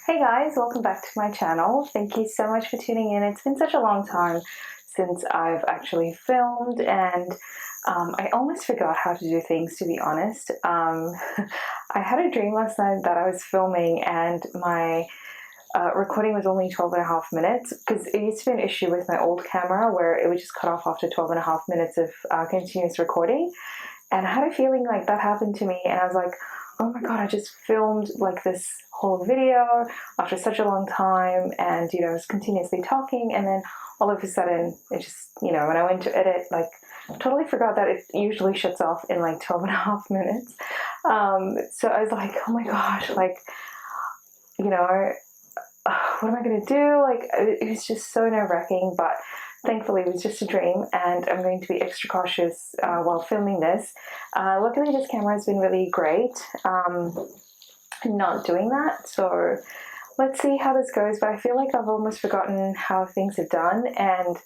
Hey guys, welcome back to my channel. Thank you so much for tuning in. It's been such a long time since I've actually filmed, and I almost forgot how to do things, to be honest. I had a dream last night that I was filming and my recording was only 12.5 minutes, because it used to be an issue with my old camera where it would just cut off after 12.5 minutes of continuous recording. And I had a feeling like that happened to me, and I was like, oh my god, I just filmed like this whole video after such a long time, and I was continuously talking, and then all of a sudden it just, when I went to edit, like totally forgot that it usually shuts off in like 12.5 minutes. So I was like, oh my gosh, like, what am I gonna do? Like, it was just so nerve-wracking, but thankfully it was just a dream, and I'm going to be extra cautious while filming this. Luckily this camera has been really great not doing that, so let's see how this goes. But I feel like I've almost forgotten how things are done, and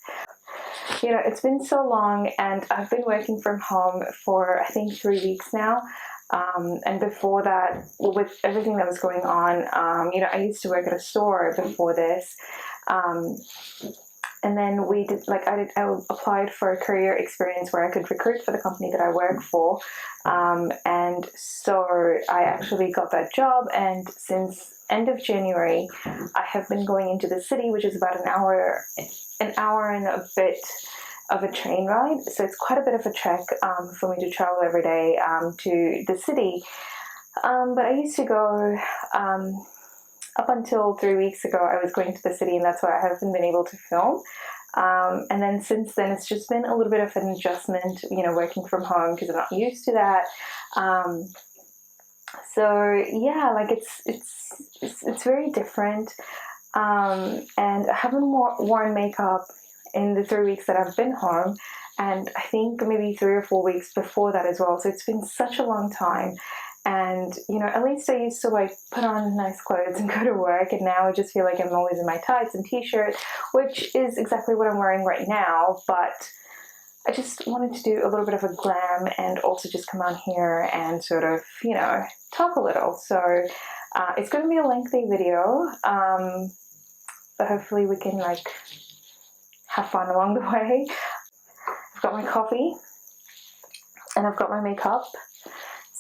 it's been so long, and I've been working from home for I think 3 weeks now. And before that, with everything that was going on, I used to work at a store before this. And then we did, I applied for a career experience where I could recruit for the company that I work for. And so I actually got that job, and since end of January, I have been going into the city, which is about an hour and a bit of a train ride. So it's quite a bit of a trek for me to travel every day to the city. But I used to go, up until 3 weeks ago, I was going to the city, and that's why I haven't been able to film. And then since then, it's just been a little bit of an adjustment, working from home, because I'm not used to that. So yeah, like it's very different. And I haven't worn makeup in the 3 weeks that I've been home, and I think maybe 3 or 4 weeks before that as well. So it's been such a long time. And at least I used to like put on nice clothes and go to work, and now I just feel like I'm always in my tights and t-shirt, which is exactly what I'm wearing right now. But I just wanted to do a little bit of a glam, and also just come on here and sort of talk a little. So it's going to be a lengthy video, but hopefully we can like have fun along the way. I've got my coffee and I've got my makeup.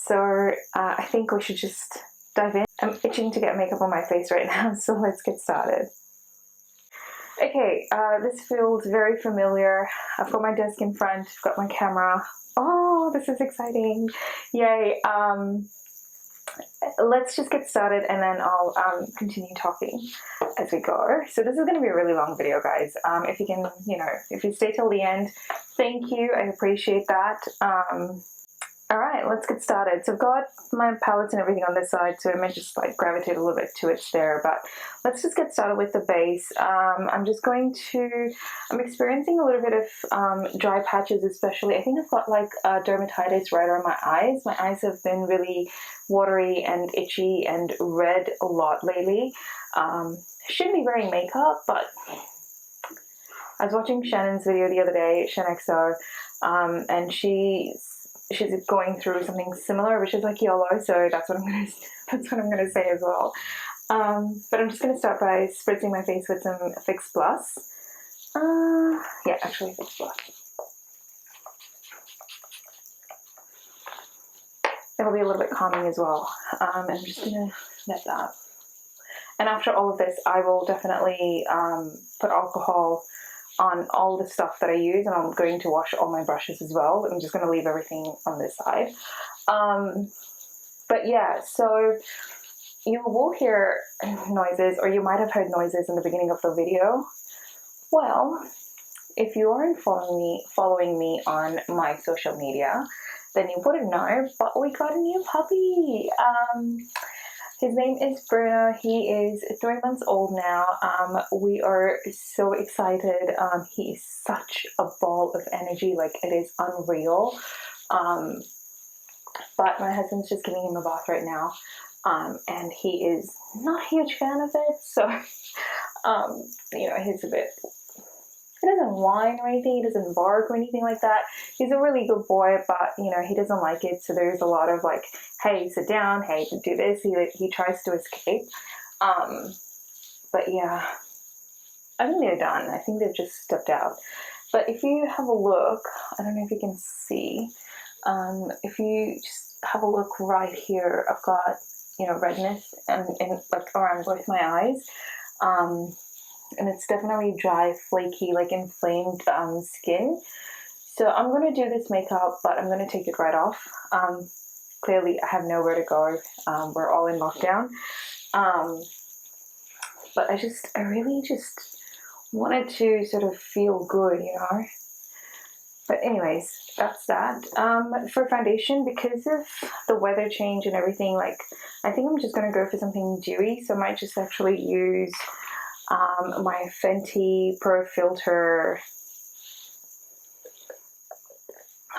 So I think we should just dive in. I'm itching to get makeup on my face right now, so let's get started. Okay, this feels very familiar. I've got my desk in front, I've got my camera. Oh, this is exciting. Yay. Let's just get started, and then I'll continue talking as we go. So this is going to be a really long video, guys. If you can, if you stay till the end, thank you. I appreciate that. Alright, let's get started. So I've got my palettes and everything on this side, so I might just like gravitate a little bit to it there, but let's just get started with the base. I'm experiencing a little bit of dry patches, especially. I think I've got like dermatitis right around my eyes. My eyes have been really watery and itchy and red a lot lately. Shouldn't be wearing makeup, but I was watching Shannon's video the other day, ShannXO, and she's going through something similar, which is like yellow, so that's what I'm gonna say as well. But I'm just gonna start by spritzing my face with some Fix Plus. Yeah, actually Fix Plus. It'll be a little bit calming as well. And I'm just gonna let that. And after all of this, I will definitely put alcohol on all the stuff that I use, and I'm going to wash all my brushes as well. I'm just going to leave everything on this side. But yeah, so you will hear noises, or you might have heard noises in the beginning of the video. Well, if you aren't following me on my social media, then you wouldn't know, but we got a new puppy. His name is Bruno. He is 3 months old now. We are so excited. He is such a ball of energy, like it is unreal. But my husband's just giving him a bath right now, and he is not a huge fan of it. So, he's a bit. He doesn't whine or anything. He doesn't bark or anything like that. He's a really good boy, but he doesn't like it. So there's a lot of like, hey, sit down. Hey, do this. He tries to escape. But yeah, I think they're done. I think they've just stepped out. But if you have a look, I don't know if you can see, if you just have a look right here, I've got, you know, redness and like around both my eyes. And it's definitely dry, flaky, like inflamed skin. So I'm going to do this makeup, but I'm going to take it right off. Clearly, I have nowhere to go. We're all in lockdown. But I really just wanted to sort of feel good, you know. But anyways, that's that. For foundation, because of the weather change and everything, like, I think I'm just going to go for something dewy. So I might just actually use my Fenty Pro Filt'r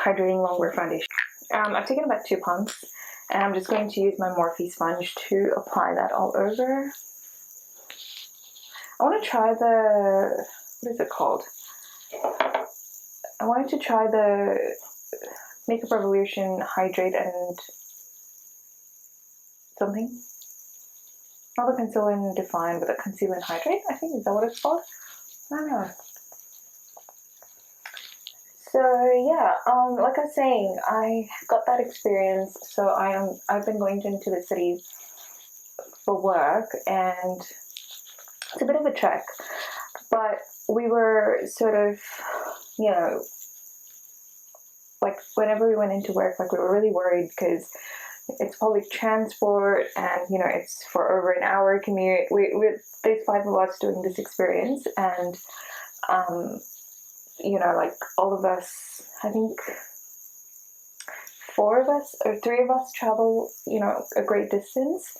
Hydrating Longwear Foundation. I've taken about 2 pumps, and I'm just going to use my Morphe sponge to apply that all over. I want to try the, what is it called? I wanted to try the Makeup Revolution Hydrate and something. Not the Conceal and Define, but the Conceal and Hydrate, I think. Is that what it's called? I don't know. So yeah, like I was saying, I got that experience. So I've been going into the city for work, and it's a bit of a trek. But we were sort of, you know, like whenever we went into work, like we were really worried because it's public transport, and you know, it's for over an hour commute. There's 5 of us doing this experience, and you know, like all of us, I think 4 of us or 3 of us travel, you know, a great distance.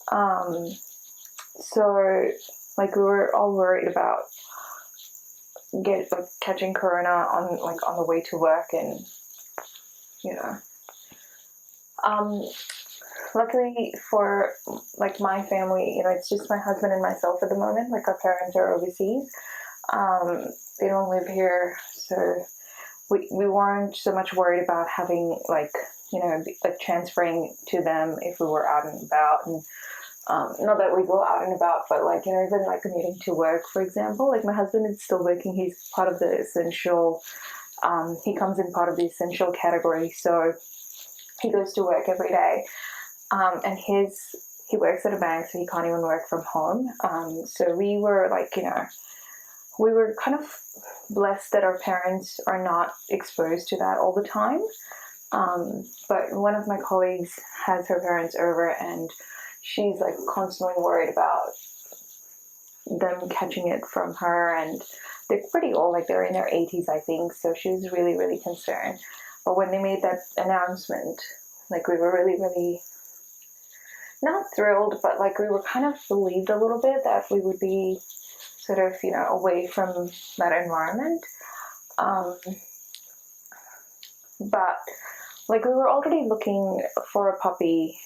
So like we were all worried about catching corona on the way to work, and you know. Luckily for like my family, you know, it's just my husband and myself at the moment. Like our parents are overseas. They don't live here, so we weren't so much worried about having like, you know, like transferring to them if we were out and about. And not that we go out and about, but like, you know, even like commuting to work, for example. Like my husband is still working. He's part of the essential. He comes in part of the essential category, so he goes to work every day. And he works at a bank, so he can't even work from home. So we were like, you know, we were kind of blessed that our parents are not exposed to that all the time. But one of my colleagues has her parents over, and she's like constantly worried about them catching it from her, and they're pretty old, like they're in their 80s, I think. So she was really, really concerned. But when they made that announcement, like we were really, really not thrilled, but like we were kind of relieved a little bit that we would be sort of, you know, away from that environment. But like we were already looking for a puppy,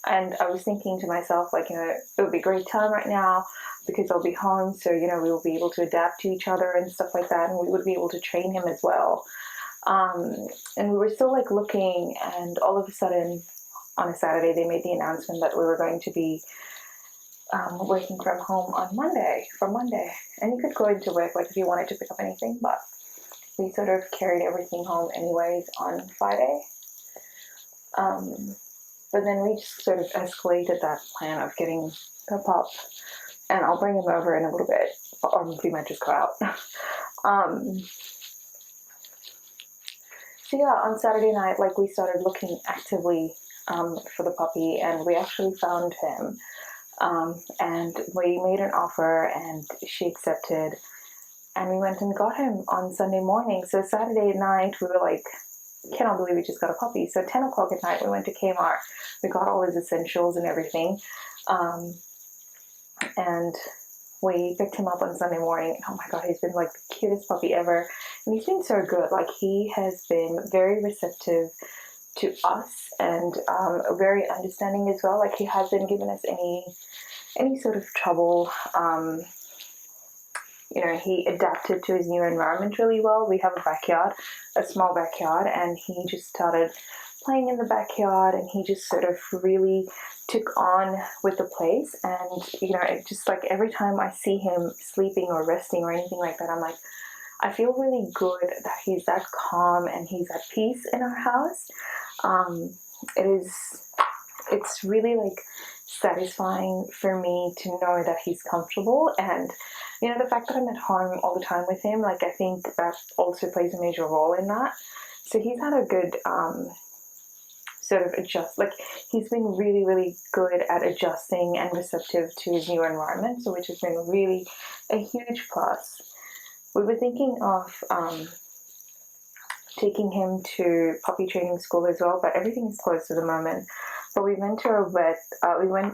and I was thinking to myself, like, you know, it would be a great time right now because I'll be home, so, you know, we will be able to adapt to each other and stuff like that, and we would be able to train him as well. And we were still like looking, and all of a sudden on a Saturday they made the announcement that we were going to be working from home on Monday, and you could go into work like if you wanted to pick up anything, but we sort of carried everything home anyways on Friday. But then we just sort of escalated that plan of getting a pup, and I'll bring him over in a little bit, or we might just go out. So yeah, on Saturday night, like we started looking actively for the puppy, and we actually found him. And we made an offer, and she accepted, and we went and got him on Sunday morning. So Saturday night, we were like, cannot believe we just got a puppy. So 10 o'clock at night, we went to Kmart. We got all his essentials and everything. And we picked him up on Sunday morning. Oh my God, he's been like the cutest puppy ever. And he's been so good. Like he has been very receptive to us, and very understanding as well. Like he hasn't given us any sort of trouble. You know, he adapted to his new environment really well. We have a backyard, a small backyard, and he just started playing in the backyard, and he just sort of really took on with the place. And you know, it just like every time I see him sleeping or resting or anything like that, I'm like, I feel really good that he's that calm and he's at peace in our house. It's really like satisfying for me to know that he's comfortable. And you know, the fact that I'm at home all the time with him, like, I think that also plays a major role in that. So he's had a good sort of like, he's been really, really good at adjusting and receptive to his new environment, so which has been really a huge plus. We were thinking of taking him to puppy training school as well, but everything is closed at the moment. But we went to our vet.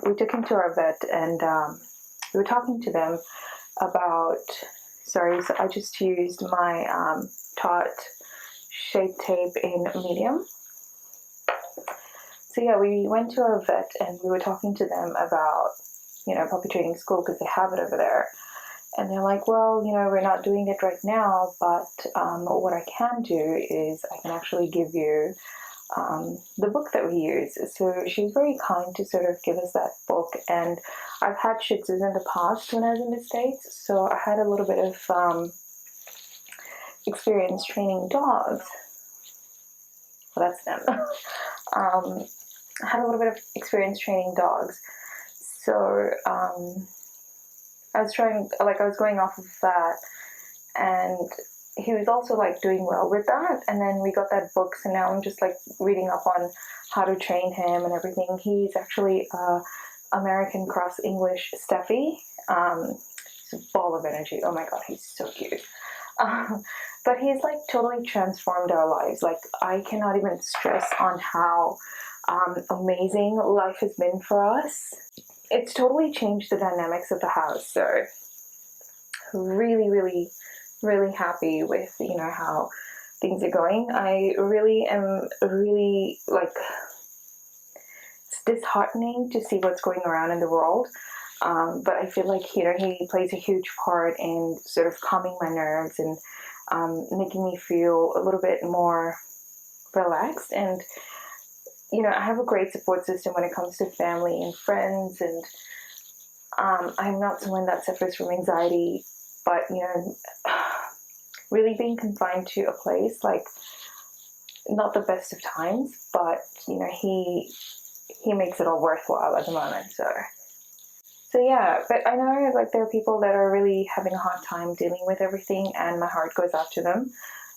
We took him to our vet, and we were talking to them about. Sorry, so I just used my Tarte Shape Tape in medium. So yeah, we went to our vet and we were talking to them about, you know, puppy training school, because they have it over there. And they're like, well, you know, we're not doing it right now, but what I can do is I can actually give you the book that we use. So she was very kind to sort of give us that book. And I've had Shih Tzus in the past when I was in the States, so I had a little bit of experience training dogs. Well, that's them. I had a little bit of experience training dogs. So I was going off of that, and he was also like doing well with that. And then we got that book, so now I'm just like reading up on how to train him and everything. He's actually American Cross English Steffi. He's a ball of energy. Oh my god, he's so cute. But he's like totally transformed our lives. Like, I cannot even stress on how amazing life has been for us. It's totally changed the dynamics of the house. So really, really, really happy with, you know, how things are going. I really am like, it's disheartening to see what's going around in the world. But I feel like, you know, he plays a huge part in sort of calming my nerves and making me feel a little bit more relaxed. And you know, I have a great support system when it comes to family and friends, and I'm not someone that suffers from anxiety, but you know, really being confined to a place, like, not the best of times, but you know, he makes it all worthwhile at the moment. So yeah, but I know like there are people that are really having a hard time dealing with everything, and my heart goes out to them.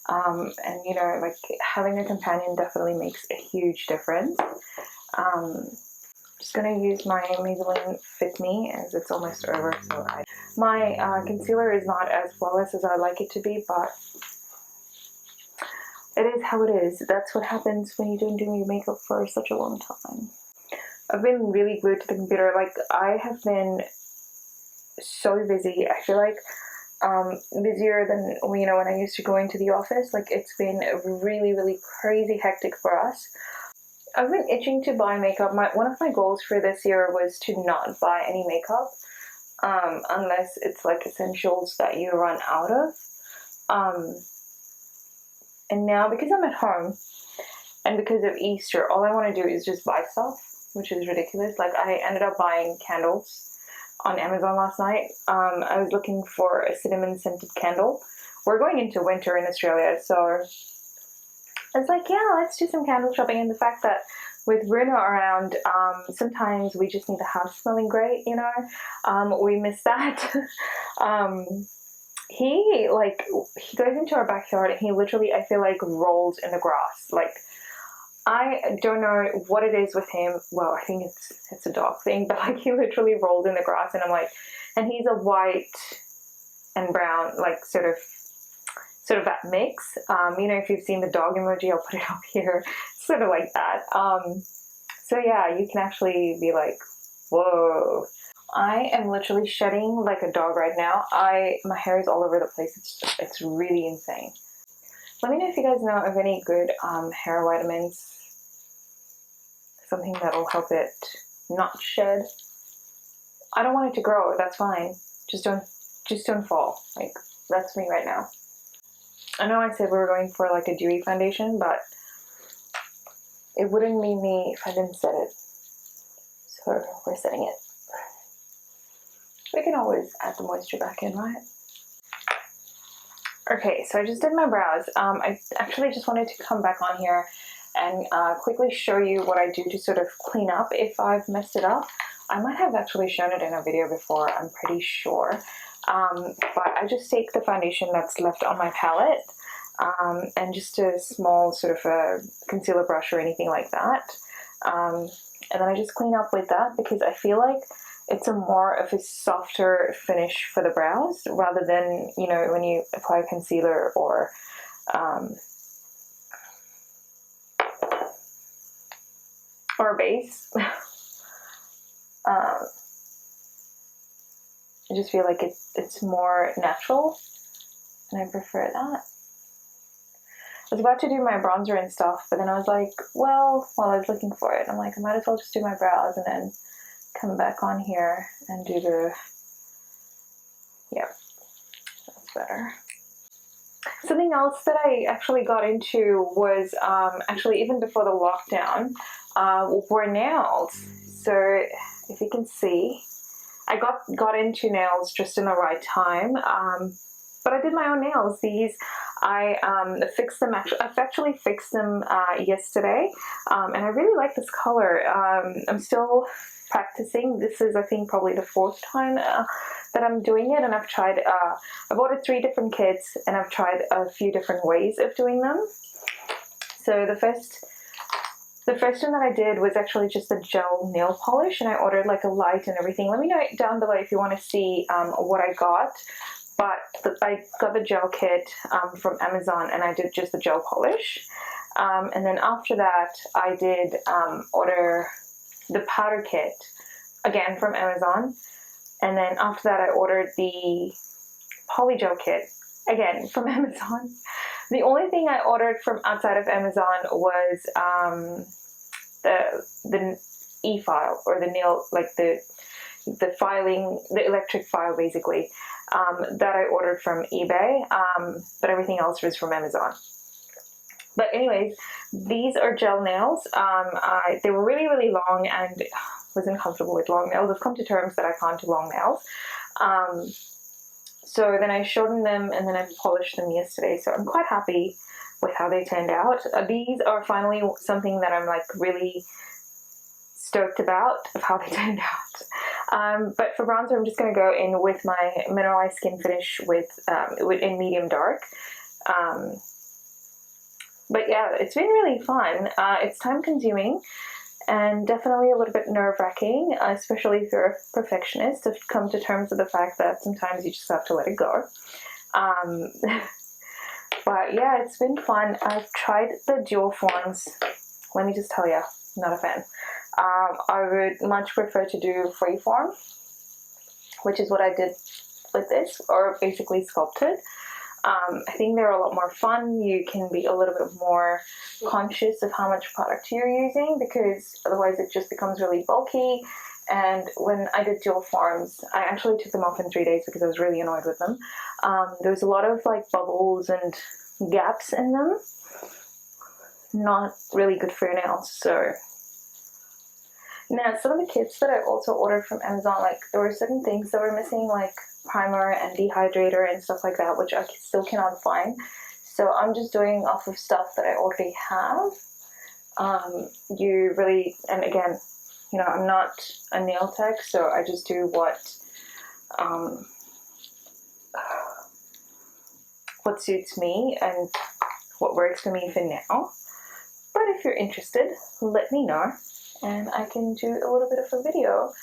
And you know, like, having a companion definitely makes a huge difference. Just gonna use my Maybelline Fit Me, as it's almost over. So my concealer is not as flawless as I like it to be, but it is how it is. That's what happens when you don't do your makeup for such a long time. I've been really glued to the computer. Like, I have been so busy. I feel like busier than, you know, when I used to go into the office. Like, it's been really, really crazy hectic for us. I've been itching to buy makeup. One of my goals for this year was to not buy any makeup unless it's like essentials that you run out of. And now, because I'm at home and because of Easter, all I want to do is just buy stuff, which is ridiculous. Like, I ended up buying candles on Amazon last night. I was looking for a cinnamon scented candle. We're going into winter in Australia, so it's like, yeah, let's do some candle shopping. And the fact that with Bruno around, sometimes we just need the house smelling great, you know. We miss that. He goes into our backyard and he literally, I feel like, rolls in the grass. Like, I don't know what it is with him. Well, I think it's a dog thing, but like, he literally rolled in the grass, and I'm like, and he's a white and brown, like sort of that mix. You know, if you've seen the dog emoji, I'll put it up here. Sort of like that. So yeah, you can actually be like, whoa. I am literally shedding like a dog right now. My hair is all over the place. It's really insane. Let me know if you guys know of any good hair vitamins. Something that'll help it not shed. I don't want it to grow, that's fine. Just don't fall. Like, that's me right now. I know I said we were going for like a dewy foundation, but it wouldn't be me if I didn't set it. So we're setting it. We can always add the moisture back in, right? Okay, so I just did my brows. I actually just wanted to come back on here and quickly show you what I do to sort of clean up if I've messed it up. I might have actually shown it in a video before, I'm pretty sure. But I just take the foundation that's left on my palette and just a small sort of a concealer brush or anything like that. And then I just clean up with that because I feel like it's a more of a softer finish for the brows rather than, you know, when you apply concealer or a base. I just feel like it's more natural and I prefer that. I was about to do my bronzer and stuff, but then I was like, well, while I was looking for it, I'm like, I might as well just do my brows and then come back on here and do the, yeah, that's better. Something else that I actually got into was, actually even before the lockdown, were nails. So if you can see, I got into nails just in the right time, but I did my own nails. These, I fixed them, I've actually fixed them yesterday, and I really like this color. I'm still practicing. This is, I think, probably the 4th time that I'm doing it, and I've tried, I've ordered 3 different kits, and I've tried a few different ways of doing them. So the first one that I did was actually just a gel nail polish, and I ordered like a light and everything. Let me know down below if you want to see what I got. But I got the gel kit from Amazon, and I did just the gel polish. And then after that, I did order the powder kit, again from Amazon. And then after that, I ordered the poly gel kit, again from Amazon. The only thing I ordered from outside of Amazon was the e-file, or the nail, like the filing, the electric file basically, that I ordered from eBay, but everything else was from Amazon. But anyways, these are gel nails. They were really, really long, and wasn't comfortable with long nails. I've come to terms that I can't do long nails. So then I shortened them, and then I polished them yesterday. So I'm quite happy with how they turned out. These are finally something that I'm like really stoked about of how they turned out. But for bronzer, I'm just going to go in with my mineralized skin finish in medium dark. But yeah, it's been really fun. It's time consuming and definitely a little bit nerve-wracking, especially if you're a perfectionist, to come to terms with the fact that sometimes you just have to let it go. But yeah, it's been fun. I've tried the dual forms. Let me just tell you, not a fan. I would much prefer to do freeform, which is what I did with this, or basically sculpted. I think they're a lot more fun. You can be a little bit more conscious of how much product you're using, because otherwise it just becomes really bulky. And when I did dual forms, I actually took them off in 3 days because I was really annoyed with them. There was a lot of like bubbles and gaps in them. Not really good for your nails. So now some of the kits that I also ordered from Amazon, like there were certain things that were missing, like primer and dehydrator and stuff like that, which I still cannot find. So I'm just doing off of stuff that I already have. You really, and again, you know, I'm not a nail tech, so I just do what suits me and what works for me for now. But if you're interested, let me know, and I can do a little bit of a video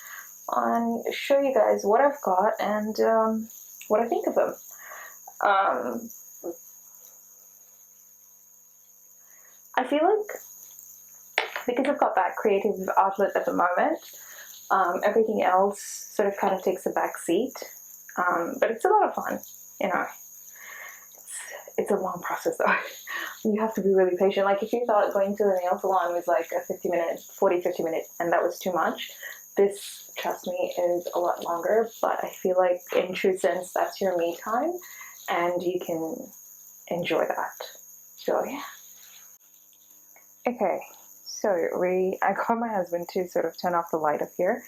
on show you guys what I've got and what I think of them. I feel like because I've got that creative outlet at the moment, everything else sort of kind of takes a back seat. But it's a lot of fun, you know. It's a long process though. You have to be really patient. Like if you thought going to the nail salon was like a 50 minute, and that was too much, this, trust me, is a lot longer. But I feel like in true sense, that's your me time, and you can enjoy that. So yeah. Okay, So I got my husband to sort of turn off the light up here.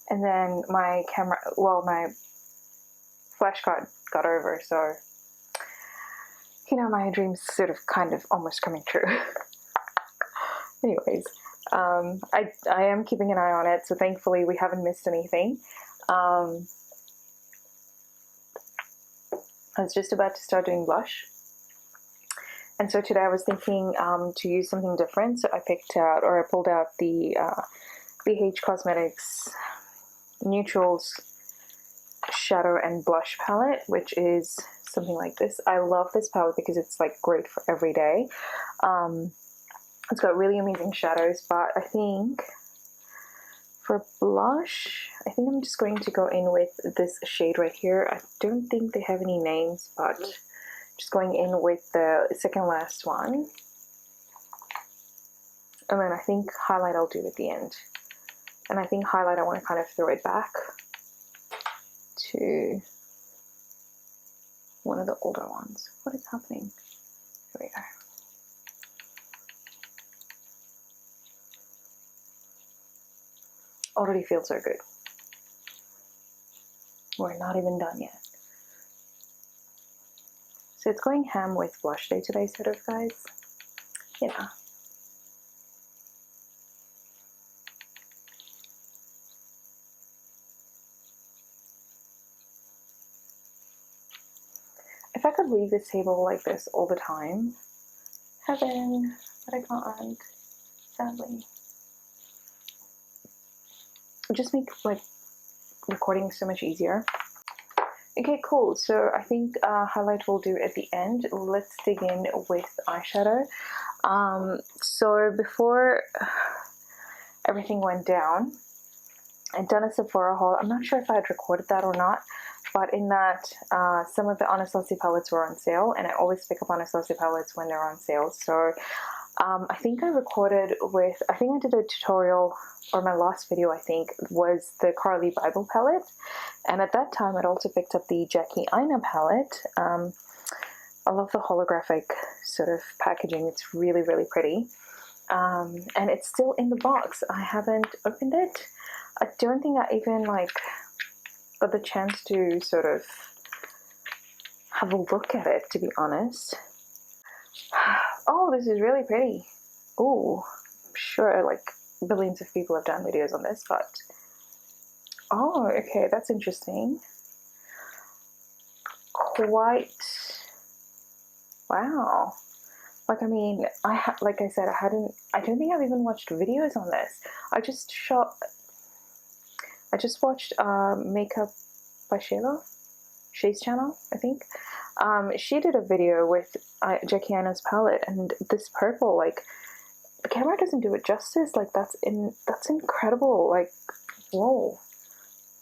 And then my camera, well, my flash got over, so, you know, my dream's sort of kind of almost coming true. Anyways, I am keeping an eye on it, so thankfully we haven't missed anything. I was just about to start doing blush, and so today I was thinking to use something different, so I pulled out the BH Cosmetics Neutrals Shadow and Blush palette, which is something like this. I love this palette because it's like great for every day. It's got really amazing shadows, but I think for blush, I think I'm just going to go in with this shade right here. I don't think they have any names, but just going in with the second last one. And then I think highlight I'll do at the end. And I think highlight, I want to kind of throw it back to one of the older ones. What is happening? Here we go. Already feels so good. We're not even done yet. So it's going ham with blush day today, sort of, guys. Yeah. If I could leave this table like this all the time, heaven, but I can't, sadly. It just make like recording so much easier. Okay, cool. So I think highlight will do at the end. Let's dig in with eyeshadow. So before everything went down, I'd done a Sephora haul. I'm not sure if I had recorded that or not, but in that some of the Anastasia palettes were on sale, and I always pick up Anastasia palettes when they're on sale. So I think I recorded with, I think I did a tutorial, or my last video I think was the Carly Bible palette, and at that time I'd also picked up the Jackie Aina palette. I love the holographic sort of packaging. It's really, really pretty, and it's still in the box. I haven't opened it. I don't think I even like got the chance to sort of have a look at it, to be honest. Oh, this is really pretty. Oh, sure, like billions of people have done videos on this, but oh, okay, that's interesting. Quite, wow. Like, I mean, like I said, I don't think I've even watched videos on this. I just watched Makeup by Shay's channel, I think. She did a video with Jackie Aina's palette, and this purple, like, the camera doesn't do it justice. Like, that's incredible. Like, whoa.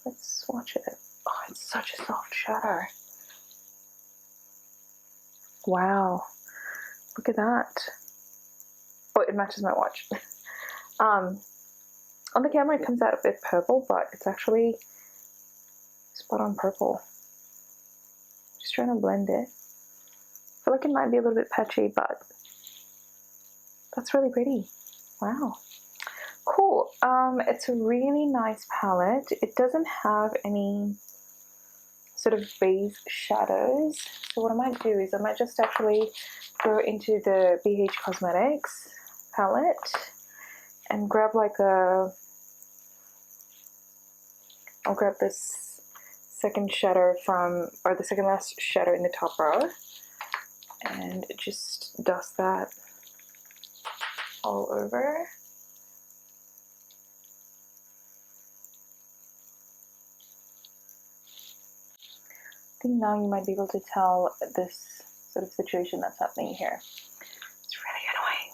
Let's watch it. Oh, it's such a soft shadow. Wow. Look at that. Oh, it matches my watch. On the camera it comes out a bit purple, but it's actually spot on purple. Just trying to blend it. I feel like it might be a little bit patchy, but that's really pretty. Wow. Cool. It's a really nice palette. It doesn't have any sort of beige shadows. So what I might do is I might just actually go into the BH Cosmetics palette and grab like I'll grab this second shadow or the second last shadow in the top row, and just dust that all over. I think now you might be able to tell this sort of situation that's happening here. It's really annoying.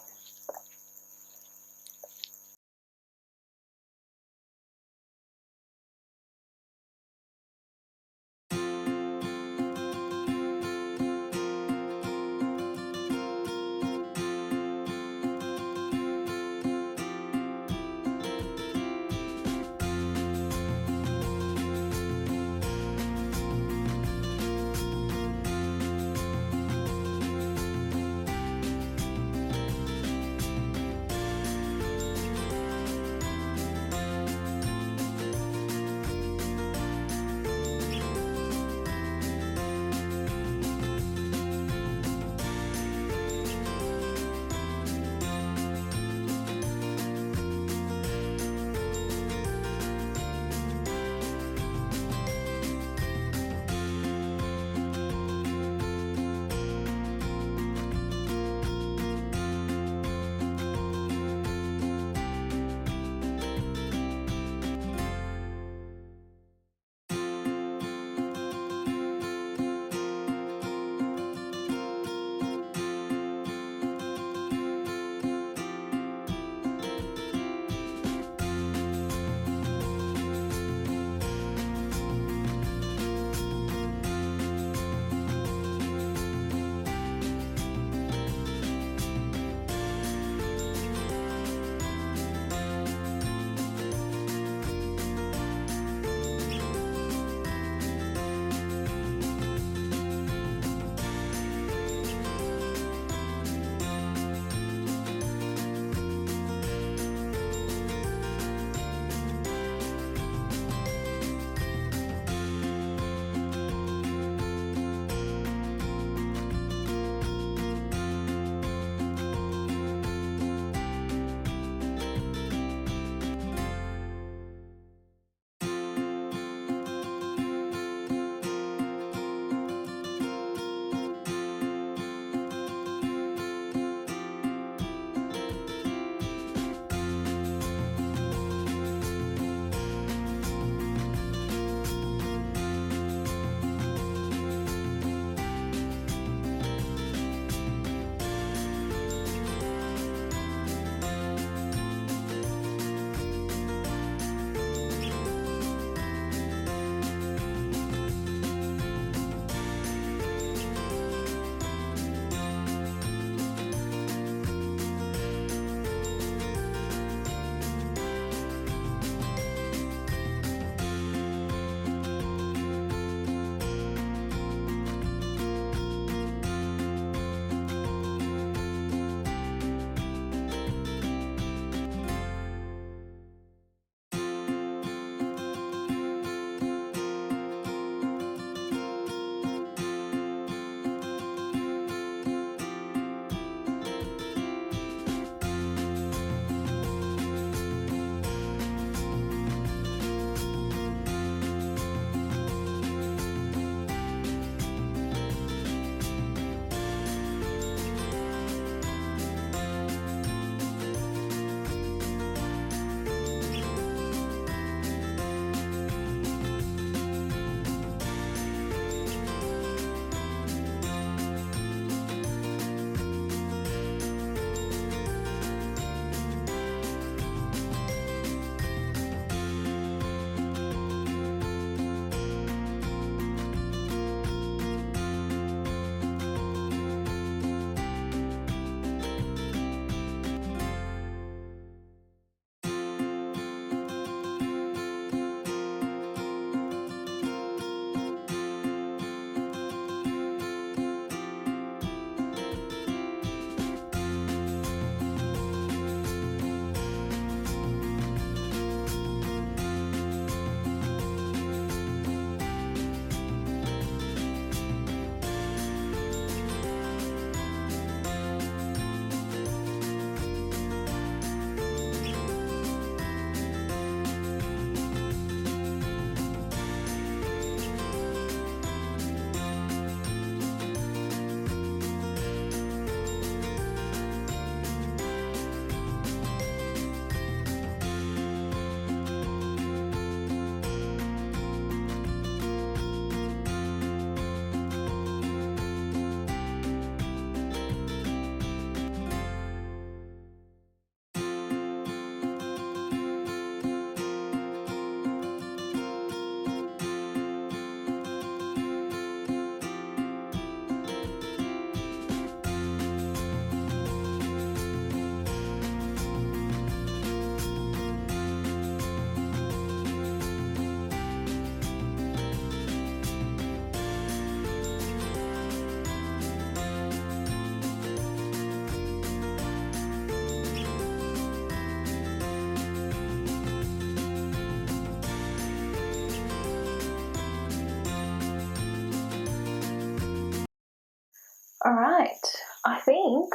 Alright, I think,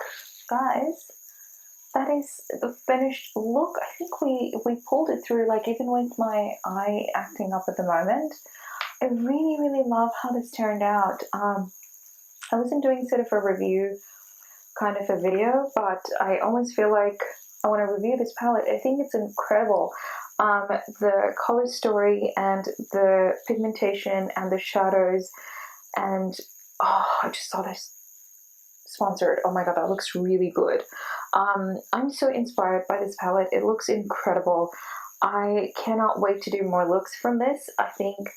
guys, that is the finished look. I think we pulled it through, like even with my eye acting up at the moment. I really, really love how this turned out. I wasn't doing sort of a review kind of a video, but I almost feel like I want to review this palette. I think it's incredible. The color story and the pigmentation and the shadows, and oh, I just saw this sponsored. Oh my god, that looks really good. I'm so inspired by this palette. It looks incredible. I cannot wait to do more looks from this. I think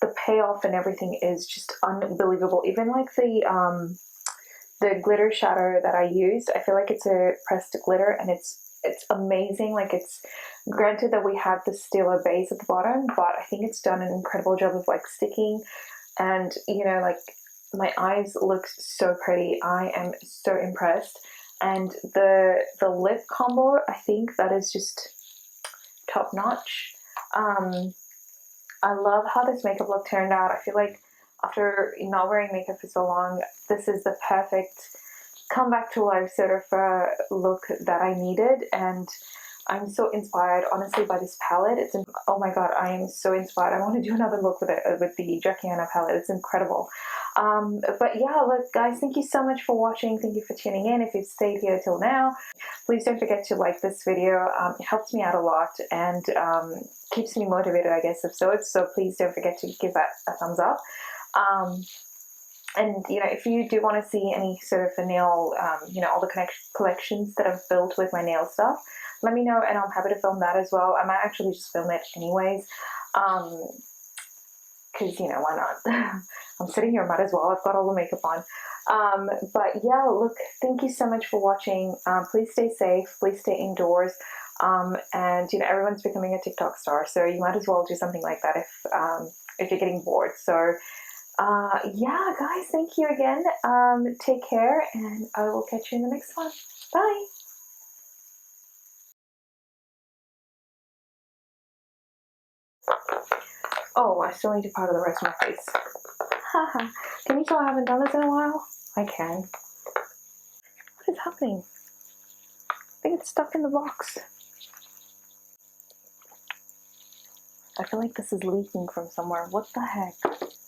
the payoff and everything is just unbelievable. Even like the glitter shadow that I used, I feel like it's a pressed glitter, and it's amazing. Like, it's granted that we have the steel base at the bottom, but I think it's done an incredible job of like sticking, and you know, like my eyes look so pretty. I am so impressed. And the lip combo, I think that is just top notch. I love how this makeup look turned out. I feel like after not wearing makeup for so long, this is the perfect come back to life sort of look that I needed. And I'm so inspired, honestly, by this palette. Oh my god, I am so inspired. I want to do another look with it, with the Jacquiana palette. It's incredible. But yeah, look, guys, thank you so much for watching. Thank you for tuning in. If you've stayed here till now, please don't forget to like this video. It helps me out a lot, and keeps me motivated, I guess, so please don't forget to give that a thumbs up. And you know, if you do want to see any sort of a nail, you know, all the collections that I've built with my nail stuff, let me know, and I'm happy to film that as well. I might actually just film it anyways, because you know, why not? I'm sitting here, might as well. I've got all the makeup on. But yeah, look, thank you so much for watching. Please stay safe, please stay indoors, and you know, everyone's becoming a TikTok star, so you might as well do something like that if you're getting bored. So yeah, guys, thank you again. Take care, and I will catch you in the next one. Bye. Oh, I still need to powder the rest of my face. Haha. Can you tell I haven't done this in a while? I can. What is happening? I think it's stuck in the box. I feel like this is leaking from somewhere. What the heck?